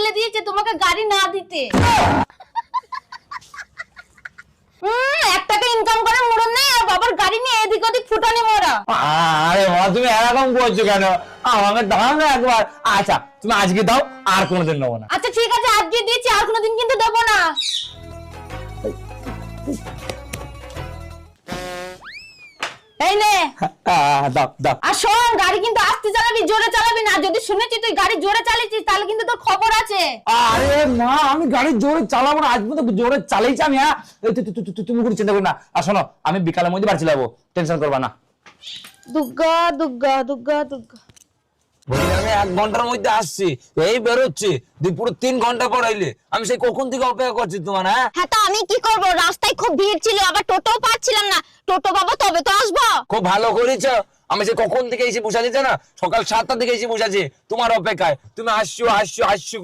বলে দিয়েছে তোমাকে গাড়ি না দিতে। 1 টাকা ইনকাম করে মরণ নেই, আর বাবার গাড়ি নিয়ে এদিক ওদিক ফুটানি মোরা। আরে মা তুমি এরকম করছো কেন? আমাকে দাও না একবার। আচ্ছা তুমি আজকে দাও, আর কোনোদিন নেবো না। আচ্ছা ঠিক আছে, আজকে দিয়েছি, আর কোনোদিন কিন্তু দেবো না। এই নে দাও দাও। আর শোন, গাড়ি কিন্তু আস্তে চালাবি, জোরে চালাবি না। যদি শুনেছি তুই গাড়ি জোরে চালিয়েছিস তাহলে কিন্তু তোর খবর আছে। আরে মা আমি গাড়ি জোরে চালাবো না, আজ পর্যন্ত জোরে চালিয়েছি আমি। হ্যাঁ তুমি কোনো চিন্তা করো না। আর শোনো, আমি বিকালের মধ্যে বাড়ি চলে যাবো, টেনশন করবা না। দুগ্গা দুগ্গা দুগ্গা দুগ্গা। আমি 1 ঘন্টার মধ্যে আসছি, এই বেরোচ্ছি, পুরো 3 ঘন্টা পর আইলে। আমি সেই কখন থেকে অপেক্ষা করছি তোমার। হ্যাঁ হ্যাঁ তো আমি কি করব, রাস্তায় খুব ভিড় ছিল, আবার টোটোও পাচ্ছিলাম না। টোটো পাবো তবে তো আসবো। খুব ভালো করেছো। আমি সে কখন থেকে এসে বসে আছি না, সকাল 7টা থেকে এসে বসে আছি তোমার অপেক্ষায়। তুমি আসছো আসছো আসছো।